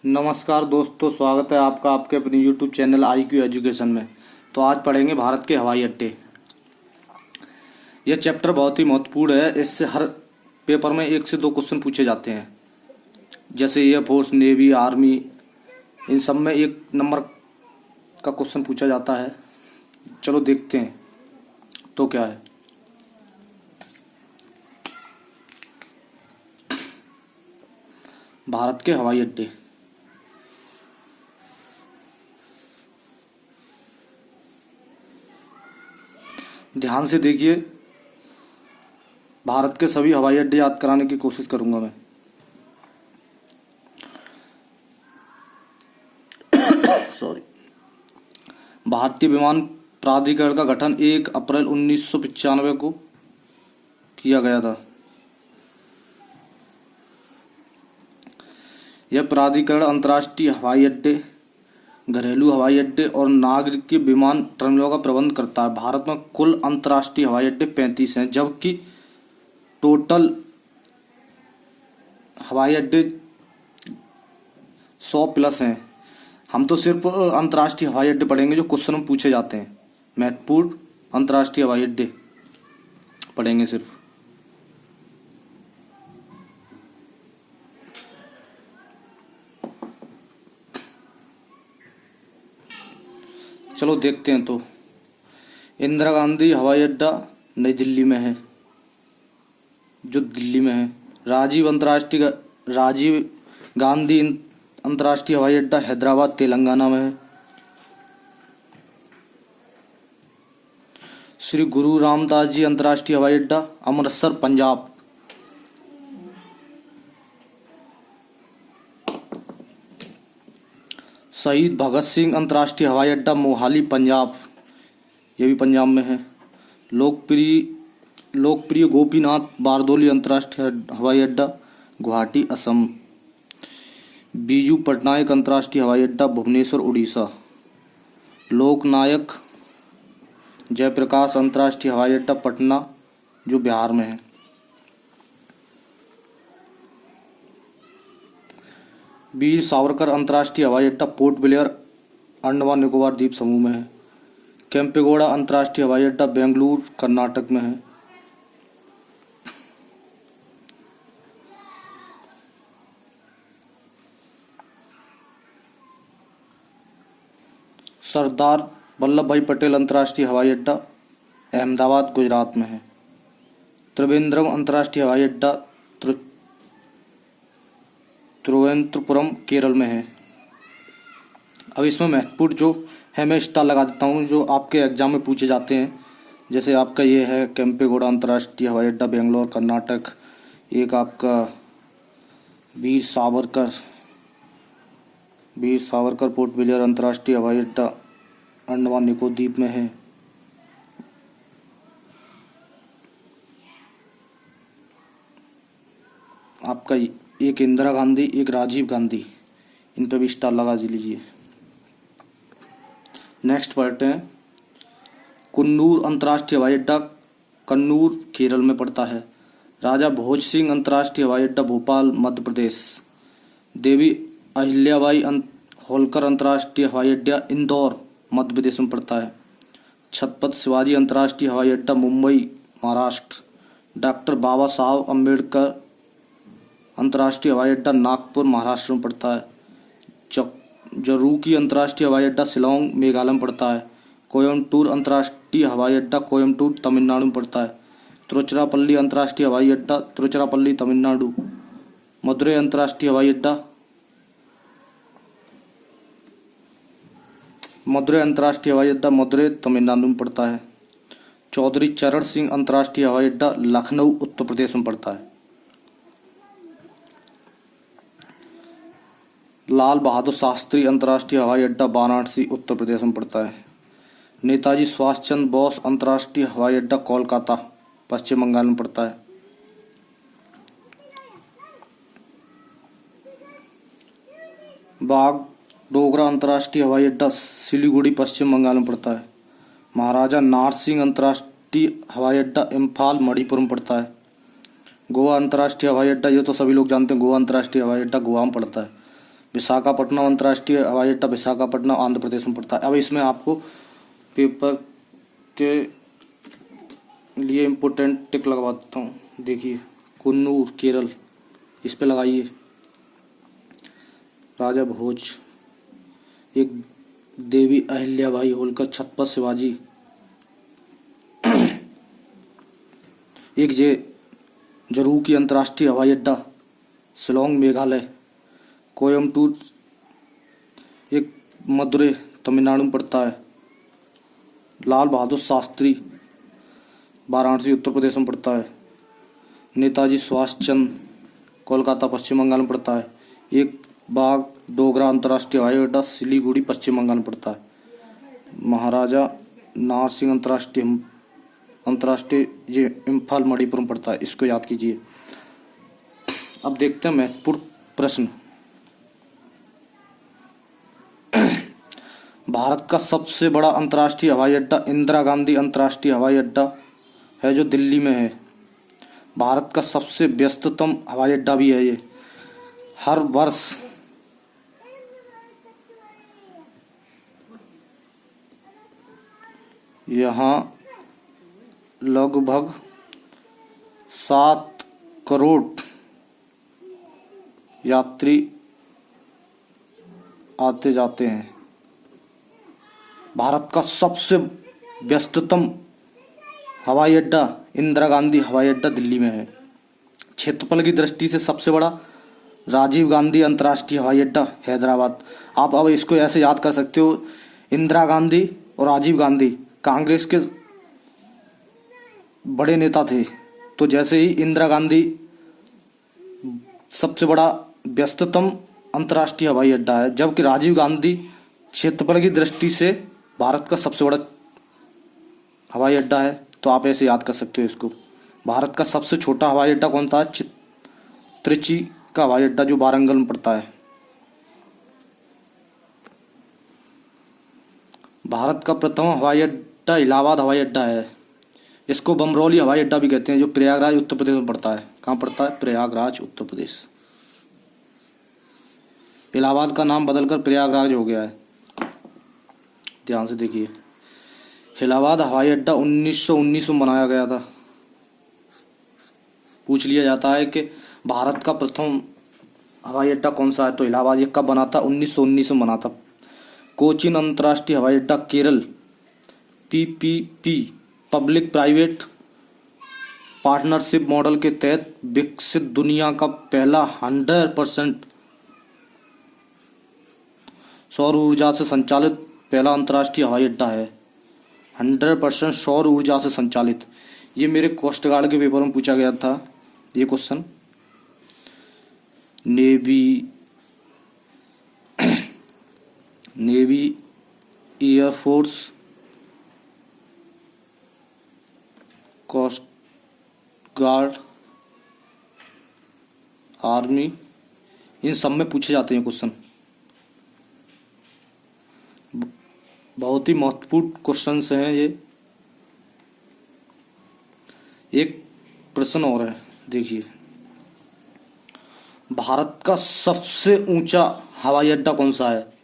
नमस्कार दोस्तों, स्वागत है आपका आपके अपने यूट्यूब चैनल IQ एजुकेशन में। तो आज पढ़ेंगे भारत के हवाई अड्डे। यह चैप्टर बहुत ही महत्वपूर्ण है। इससे हर पेपर में 1 से 2 क्वेश्चन पूछे जाते हैं। जैसे एयरफोर्स, नेवी, आर्मी, इन सब में 1 नंबर का क्वेश्चन पूछा जाता है। चलो देखते हैं तो क्या है। भारत के हवाई अड्डे। ध्यान से देखिए, भारत के सभी हवाई अड्डे याद कराने की कोशिश करूंगा मैं। सॉरी। भारतीय विमान प्राधिकरण का गठन 1 अप्रैल 1995 को किया गया था। यह प्राधिकरण अंतर्राष्ट्रीय हवाई अड्डे, घरेलू हवाई अड्डे और नागरिक विमान टर्मिनलों का प्रबंध करता है। भारत में कुल अंतर्राष्ट्रीय हवाई अड्डे 35 हैं, जबकि टोटल हवाई अड्डे 100+ हैं। हम तो सिर्फ अंतर्राष्ट्रीय हवाई अड्डे पढ़ेंगे जो क्वेश्चन में पूछे जाते हैं। महत्वपूर्ण अंतर्राष्ट्रीय हवाई अड्डे पढ़ेंगे सिर्फ। चलो देखते हैं। तो इंदिरा गांधी हवाई अड्डा नई दिल्ली में है, जो दिल्ली में है। राजीव गांधी अंतर्राष्ट्रीय हवाई अड्डा हैदराबाद तेलंगाना में है। श्री गुरु रामदास जी अंतर्राष्ट्रीय हवाई अड्डा अमृतसर पंजाब। शहीद भगत सिंह अंतर्राष्ट्रीय हवाई अड्डा मोहाली पंजाब, ये भी पंजाब में है। लोकप्रिय गोपीनाथ बारदोली अंतर्राष्ट्रीय हवाई अड्डा गुवाहाटी असम। बीजू पटनायक अंतर्राष्ट्रीय हवाई अड्डा भुवनेश्वर उड़ीसा। लोकनायक जयप्रकाश अंतर्राष्ट्रीय हवाई अड्डा पटना, जो बिहार में है। वीर सावरकर अंतर्राष्ट्रीय हवाई अड्डा पोर्ट ब्लेयर, अंडमान निकोबार द्वीप समूह में है। केम्पेगौड़ा अंतर्राष्ट्रीय हवाई अड्डा बेंगलुरु, कर्नाटक में है। सरदार वल्लभ भाई पटेल अंतर्राष्ट्रीय हवाई अड्डा अहमदाबाद, गुजरात में है। त्रिवेंद्रम अंतर्राष्ट्रीय हवाई अड्डा तिरुवनंतपुरम, केरल में है। अब इसमें महत्वपूर्ण जो है मैं स्टार लगा देता हूँ, जो आपके एग्जाम में पूछे जाते हैं। जैसे आपका ये है केम्पेगौड़ा अंतर्राष्ट्रीय हवाई अड्डा बेंगलोर, कर्नाटक। एक आपका वीर सावरकर पोर्ट ब्लेयर अंतर्राष्ट्रीय हवाई अड्डा अंडमान निकोबार द्वीप में है। आपका एक इंदिरा गांधी, एक राजीव गांधी, इन पे भी स्टार लगा लीजिए। नेक्स्ट पढ़ते हैं। कन्नूर अंतर्राष्ट्रीय हवाई अड्डा कन्नूर, केरल में पड़ता है। राजा भोज सिंह अंतर्राष्ट्रीय हवाई अड्डा भोपाल, मध्य प्रदेश। देवी अहिल्याबाई होलकर अंतर्राष्ट्रीय हवाई अड्डा इंदौर, मध्य प्रदेश में पड़ता है। छत्रपति शिवाजी अंतर्राष्ट्रीय हवाई अड्डा मुंबई, महाराष्ट्र। डॉक्टर बाबा साहब अम्बेडकर अंतर्राष्ट्रीय हवाई अड्डा नागपुर, महाराष्ट्र में पड़ता है। जरूकी अंतर्राष्ट्रीय हवाई अड्डा शिलोंग, मेघालय में पड़ता है। कोयम्बटूर अंतर्राष्ट्रीय हवाई अड्डा कोयम्बटूर, तमिलनाडु में पड़ता है। तिरुचिरापल्ली अंतर्राष्ट्रीय हवाई अड्डा तिरुचिरापल्ली, तमिलनाडु। मदुरै अंतर्राष्ट्रीय हवाई अड्डा मदुरै, तमिलनाडु में पड़ता है। चौधरी चरण सिंह अंतर्राष्ट्रीय हवाई अड्डा लखनऊ, उत्तर प्रदेश में पड़ता है। लाल बहादुर शास्त्री अंतर्राष्ट्रीय हवाई अड्डा वाराणसी, उत्तर प्रदेश में पड़ता है। नेताजी सुभाष चंद्र बोस अंतर्राष्ट्रीय हवाई अड्डा कोलकाता, पश्चिम बंगाल में पड़ता है। बागडोगरा अंतर्राष्ट्रीय हवाई अड्डा सिलीगुड़ी, पश्चिम बंगाल में पड़ता है। महाराजा नारसिंह अंतर्राष्ट्रीय हवाई अड्डा इम्फाल, मणिपुर में पड़ता है। गोवा अंतर्राष्ट्रीय हवाई अड्डा, ये तो सभी लोग जानते हैं, गोवा अंतर्राष्ट्रीय हवाई अड्डा गोवा में पड़ता है। विशाखापट्टनम अंतर्राष्ट्रीय हवाई अड्डा विशाखापट्टनम आंध्र प्रदेश में पड़ता है। अब इसमें आपको पेपर के लिए इम्पोर्टेंट टिक लगवा देता हूँ। देखिए, कन्नूर केरल, इस पे लगाइए। राजा भोज, एक देवी अहिल्याबाई होलकर, छत्रपति शिवाजी, एक जरूकी अंतर्राष्ट्रीय हवाई अड्डा शिलोंग मेघालय, कोयम्बटूर एक मदुरै तमिलनाडु में पड़ता है, लाल बहादुर शास्त्री वाराणसी उत्तर प्रदेश में पड़ता है, नेताजी सुभाष चंद्र कोलकाता पश्चिम बंगाल में पड़ता है, एक बाग डोगरा अंतर्राष्ट्रीय हवाई अड्डा सिलीगुड़ी पश्चिम बंगाल में पड़ता है, महाराजा नारसिंह अंतर्राष्ट्रीय ये इम्फाल मणिपुर में पड़ता है। इसको याद कीजिए। अब देखते हैं महत्वपूर्ण प्रश्न। भारत का सबसे बड़ा अंतर्राष्ट्रीय हवाई अड्डा इंदिरा गांधी अंतर्राष्ट्रीय हवाई अड्डा है जो दिल्ली में है। भारत का सबसे व्यस्ततम हवाई अड्डा भी है ये। हर वर्ष यहाँ लगभग 7 करोड़ यात्री आते जाते हैं। भारत का सबसे व्यस्ततम हवाई अड्डा इंदिरा गांधी हवाई अड्डा दिल्ली में है। क्षेत्रफल की दृष्टि से सबसे बड़ा राजीव गांधी अंतर्राष्ट्रीय हवाई अड्डा हैदराबाद। आप अब इसको ऐसे याद कर सकते हो, इंदिरा गांधी और राजीव गांधी कांग्रेस के बड़े नेता थे, तो जैसे ही इंदिरा गांधी सबसे बड़ा व्यस्ततम अंतर्राष्ट्रीय हवाई अड्डा है, जबकि राजीव गांधी क्षेत्रफल की दृष्टि से भारत का सबसे बड़ा हवाई अड्डा है। तो आप ऐसे याद कर सकते हो इसको। भारत का सबसे छोटा हवाई अड्डा कौन सा है? त्रिची का हवाई अड्डा जो वारंगल में पड़ता है। भारत का प्रथम हवाई अड्डा इलाहाबाद हवाई अड्डा है। इसको बमरौली हवाई अड्डा भी कहते हैं, जो प्रयागराज उत्तर प्रदेश में पड़ता है। कहाँ पड़ता है? प्रयागराज उत्तर प्रदेश। इलाहाबाद का नाम बदलकर प्रयागराज हो गया है। ध्यान से देखिए, इलाहाबाद हवाई अड्डा 1919 में बनाया गया था। पूछ लिया जाता है कि भारत का प्रथम हवाई अड्डा कौन सा है, तो इलाहाबाद। ये कब बना था? 1919 में बना था। कोचीन अंतर्राष्ट्रीय हवाई अड्डा Kerala PPP public private partnership model के तहत विकसित दुनिया का पहला 100% सौर ऊर्जा से संचालित पहला अंतर्राष्ट्रीय हवाई अड्डा है। 100% सौर ऊर्जा से संचालित। ये मेरे कोस्ट गार्ड के पेपर में पूछा गया था ये question. Navy, air force, coast guard, army, इन सब में पूछे जाते हैं क्वेश्चन। बहुत ही महत्वपूर्ण क्वेश्चन हैं ये। एक प्रश्न और है, देखिए। भारत का सबसे ऊंचा हवाई अड्डा कौन सा है?